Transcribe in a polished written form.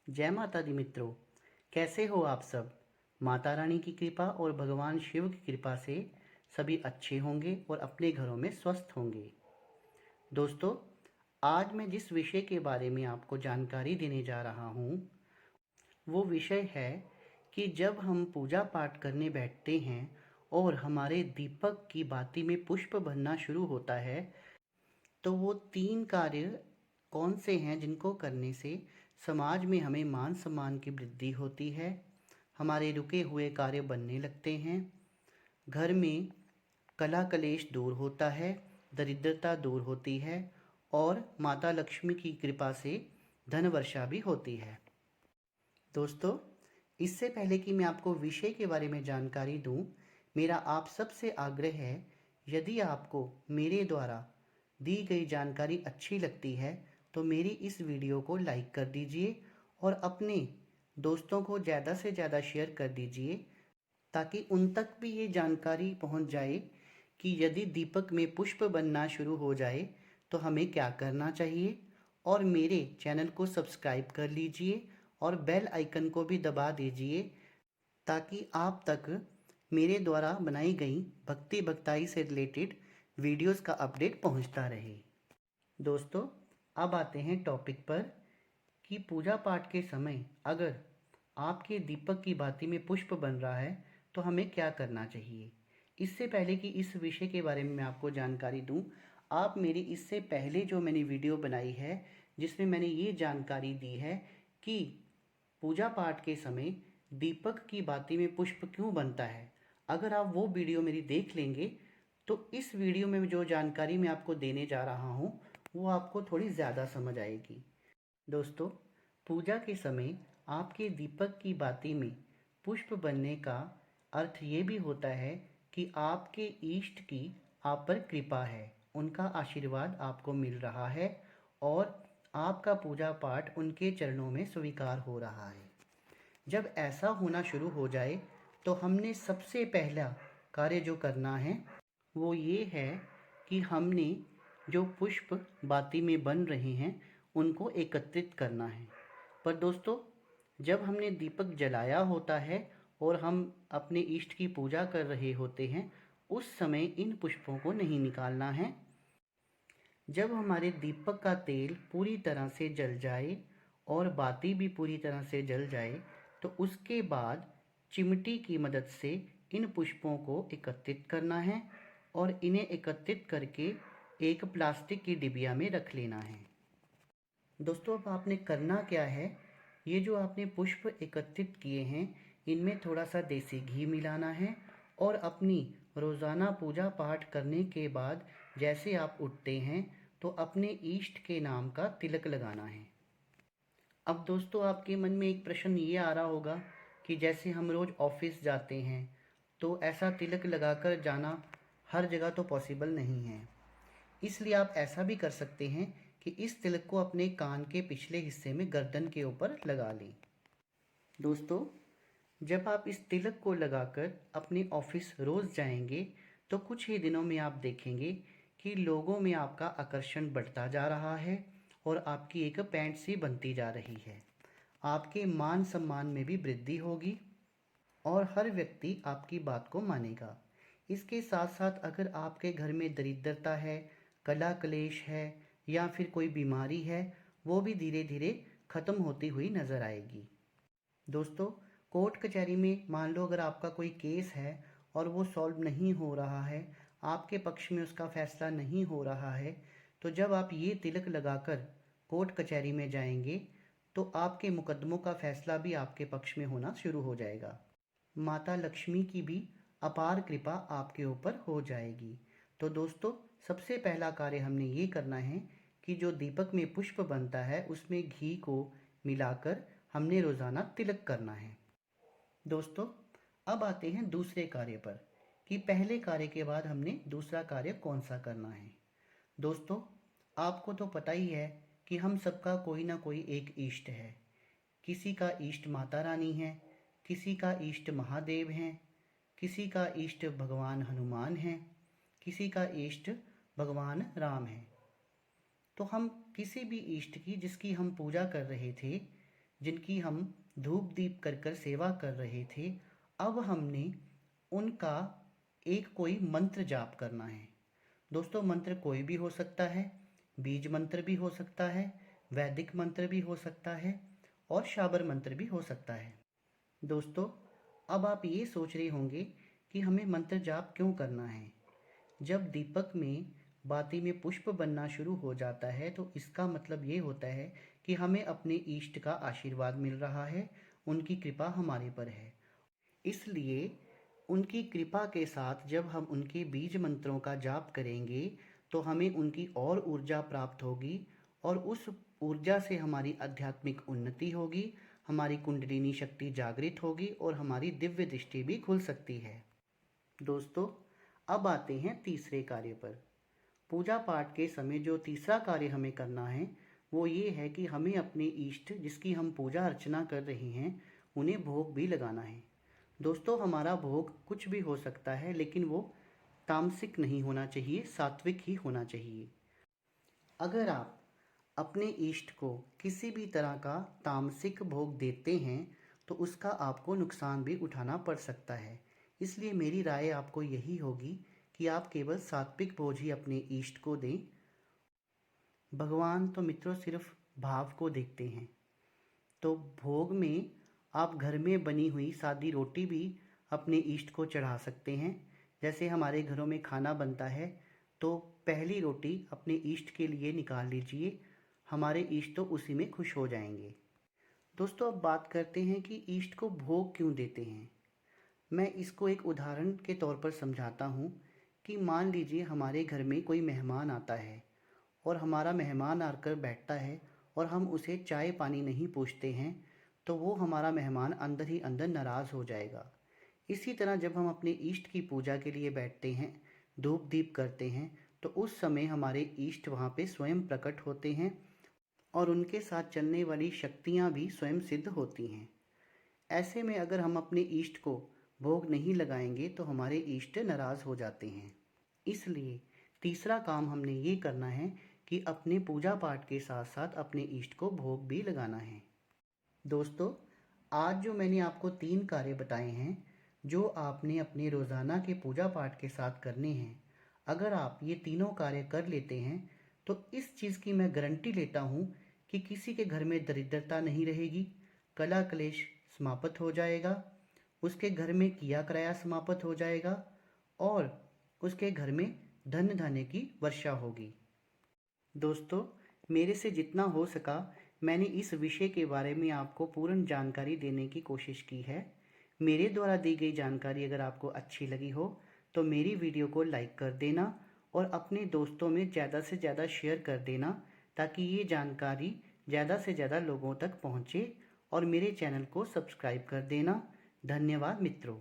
जय माता दी मित्रों। कैसे हो आप सब। माता रानी की कृपा और भगवान शिव की कृपा से सभी अच्छे होंगे और अपने घरों में स्वस्थ होंगे। दोस्तों, आज मैं जिस विषय के बारे में आपको जानकारी देने जा रहा हूँ वो विषय है कि जब हम पूजा पाठ करने बैठते हैं और हमारे दीपक की बाती में पुष्प भरना शुरू होता है, तो वो 3 कार्य कौन से हैं जिनको करने से समाज में हमें मान सम्मान की वृद्धि होती है, हमारे रुके हुए कार्य बनने लगते हैं, घर में कला कलेश दूर होता है, दरिद्रता दूर होती है और माता लक्ष्मी की कृपा से धन वर्षा भी होती है। दोस्तों, इससे पहले कि मैं आपको विषय के बारे में जानकारी दूं, मेरा आप सबसे आग्रह है, यदि आपको मेरे द्वारा दी गई जानकारी अच्छी लगती है तो मेरी इस वीडियो को लाइक कर दीजिए और अपने दोस्तों को ज़्यादा से ज़्यादा शेयर कर दीजिए ताकि उन तक भी ये जानकारी पहुंच जाए कि यदि दीपक में पुष्प बनना शुरू हो जाए तो हमें क्या करना चाहिए। और मेरे चैनल को सब्सक्राइब कर लीजिए और बेल आइकन को भी दबा दीजिए ताकि आप तक मेरे द्वारा बनाई गई भक्ति भक्ताई से रिलेटेड वीडियोस का अपडेट पहुंचता रहे। दोस्तों, अब आते हैं टॉपिक पर कि पूजा पाठ के समय अगर आपके दीपक की बाती में पुष्प बन रहा है तो हमें क्या करना चाहिए। इससे पहले कि इस विषय के बारे में मैं आपको जानकारी दूं, आप मेरी इससे पहले जो मैंने वीडियो बनाई है जिसमें मैंने ये जानकारी दी है कि पूजा पाठ के समय दीपक की बाती में पुष्प क्यों बनता है, अगर आप वो वीडियो मेरी देख लेंगे तो इस वीडियो में जो जानकारी मैं आपको देने जा रहा हूँ वो आपको थोड़ी ज़्यादा समझ आएगी। दोस्तों, पूजा के समय आपके दीपक की बाती में पुष्प बनने का अर्थ ये भी होता है कि आपके इष्ट की आप पर कृपा है, उनका आशीर्वाद आपको मिल रहा है और आपका पूजा पाठ उनके चरणों में स्वीकार हो रहा है। जब ऐसा होना शुरू हो जाए तो हमने सबसे पहला कार्य जो करना है वो ये है कि हमने जो पुष्प बाती में बन रहे हैं उनको एकत्रित करना है। पर दोस्तों, जब हमने दीपक जलाया होता है और हम अपने इष्ट की पूजा कर रहे होते हैं उस समय इन पुष्पों को नहीं निकालना है। जब हमारे दीपक का तेल पूरी तरह से जल जाए और बाती भी पूरी तरह से जल जाए तो उसके बाद चिमटी की मदद से इन पुष्पों को एकत्रित करना है और इन्हें एकत्रित करके एक प्लास्टिक की डिबिया में रख लेना है। दोस्तों, अब आपने करना क्या है, ये जो आपने पुष्प एकत्रित किए हैं इनमें थोड़ा सा देसी घी मिलाना है और अपनी रोज़ाना पूजा पाठ करने के बाद जैसे आप उठते हैं तो अपने इष्ट के नाम का तिलक लगाना है। अब दोस्तों, आपके मन में एक प्रश्न ये आ रहा होगा कि जैसे हम रोज़ ऑफिस जाते हैं तो ऐसा तिलक लगाकर जाना हर जगह तो पॉसिबल नहीं है, इसलिए आप ऐसा भी कर सकते हैं कि इस तिलक को अपने कान के पिछले हिस्से में गर्दन के ऊपर लगा लें। दोस्तों, जब आप इस तिलक को लगाकर अपने ऑफिस रोज़ जाएंगे तो कुछ ही दिनों में आप देखेंगे कि लोगों में आपका आकर्षण बढ़ता जा रहा है और आपकी एक पैंट सी बनती जा रही है। आपके मान सम्मान में भी वृद्धि होगी और हर व्यक्ति आपकी बात को मानेगा। इसके साथ साथ अगर आपके घर में दरिद्रता है, कला क्लेश है या फिर कोई बीमारी है, वो भी धीरे धीरे ख़त्म होती हुई नज़र आएगी। दोस्तों, कोर्ट कचहरी में मान लो अगर आपका कोई केस है और वो सॉल्व नहीं हो रहा है, आपके पक्ष में उसका फैसला नहीं हो रहा है, तो जब आप ये तिलक लगाकर कोर्ट कचहरी में जाएंगे तो आपके मुकदमों का फैसला भी आपके पक्ष में होना शुरू हो जाएगा। माता लक्ष्मी की भी अपार कृपा आपके ऊपर हो जाएगी। तो दोस्तों, सबसे पहला कार्य हमने ये करना है कि जो दीपक में पुष्प बनता है उसमें घी को मिलाकर हमने रोज़ाना तिलक करना है। दोस्तों, अब आते हैं दूसरे कार्य पर कि पहले कार्य के बाद हमने दूसरा कार्य कौन सा करना है। दोस्तों, आपको तो पता ही है कि हम सबका कोई ना कोई एक इष्ट है। किसी का इष्ट माता रानी है, किसी का इष्ट महादेव हैं, किसी का इष्ट भगवान हनुमान हैं, किसी का इष्ट भगवान राम है। तो हम किसी भी इष्ट की जिसकी हम पूजा कर रहे थे जिनकी हम धूप दीप कर कर सेवा कर रहे थे, अब हमने उनका एक कोई मंत्र जाप करना है। दोस्तों, मंत्र कोई भी हो सकता है, बीज मंत्र भी हो सकता है, वैदिक मंत्र भी हो सकता है और शाबर मंत्र भी हो सकता है। दोस्तों, अब आप ये सोच रहे होंगे कि हमें मंत्र जाप क्यों करना है। जब दीपक में बाती में पुष्प बनना शुरू हो जाता है तो इसका मतलब ये होता है कि हमें अपने इष्ट का आशीर्वाद मिल रहा है, उनकी कृपा हमारे पर है। इसलिए उनकी कृपा के साथ जब हम उनके बीज मंत्रों का जाप करेंगे तो हमें उनकी और ऊर्जा प्राप्त होगी और उस ऊर्जा से हमारी आध्यात्मिक उन्नति होगी, हमारी कुंडलिनी शक्ति जागृत होगी और हमारी दिव्य दृष्टि भी खुल सकती है। दोस्तों, अब आते हैं तीसरे कार्य पर। पूजा पाठ के समय जो तीसरा कार्य हमें करना है वो ये है कि हमें अपने इष्ट जिसकी हम पूजा अर्चना कर रहे हैं उन्हें भोग भी लगाना है। दोस्तों, हमारा भोग कुछ भी हो सकता है, लेकिन वो तामसिक नहीं होना चाहिए, सात्विक ही होना चाहिए। अगर आप अपने इष्ट को किसी भी तरह का तामसिक भोग देते हैं तो उसका आपको नुकसान भी उठाना पड़ सकता है। इसलिए मेरी राय आपको यही होगी कि आप केवल सात्विक भोज ही अपने इष्ट को दें। भगवान तो मित्रों सिर्फ भाव को देखते हैं, तो भोग में आप घर में बनी हुई सादी रोटी भी अपने इष्ट को चढ़ा सकते हैं। जैसे हमारे घरों में खाना बनता है तो पहली रोटी अपने इष्ट के लिए निकाल लीजिए, हमारे इष्ट तो उसी में खुश हो जाएंगे। दोस्तों, अब बात करते हैं कि इष्ट को भोग क्यों देते हैं। मैं इसको एक उदाहरण के तौर पर समझाता हूँ कि मान लीजिए हमारे घर में कोई मेहमान आता है और हमारा मेहमान आकर बैठता है और हम उसे चाय पानी नहीं पूछते हैं तो वो हमारा मेहमान अंदर ही अंदर नाराज़ हो जाएगा। इसी तरह जब हम अपने इष्ट की पूजा के लिए बैठते हैं, धूप दीप करते हैं, तो उस समय हमारे इष्ट वहाँ पे स्वयं प्रकट होते हैं और उनके साथ चलने वाली शक्तियाँ भी स्वयं सिद्ध होती हैं। ऐसे में अगर हम अपने इष्ट को भोग नहीं लगाएंगे तो हमारे इष्ट नाराज़ हो जाते हैं। इसलिए तीसरा काम हमने ये करना है कि अपने पूजा पाठ के साथ साथ अपने इष्ट को भोग भी लगाना है। दोस्तों, आज जो मैंने आपको 3 कार्य बताए हैं जो आपने अपने रोज़ाना के पूजा पाठ के साथ करने हैं, अगर आप ये तीनों कार्य कर लेते हैं तो इस चीज़ की मैं गारंटी लेता हूँ कि किसी के घर में दरिद्रता नहीं रहेगी, कला कलेश समाप्त हो जाएगा, उसके घर में किया कराया समाप्त हो जाएगा और उसके घर में धन धान्य की वर्षा होगी। दोस्तों, मेरे से जितना हो सका मैंने इस विषय के बारे में आपको पूर्ण जानकारी देने की कोशिश की है। मेरे द्वारा दी गई जानकारी अगर आपको अच्छी लगी हो तो मेरी वीडियो को लाइक कर देना और अपने दोस्तों में ज़्यादा से ज़्यादा शेयर कर देना ताकि ये जानकारी ज़्यादा से ज़्यादा लोगों तक पहुँचे और मेरे चैनल को सब्सक्राइब कर देना। धन्यवाद मित्रों।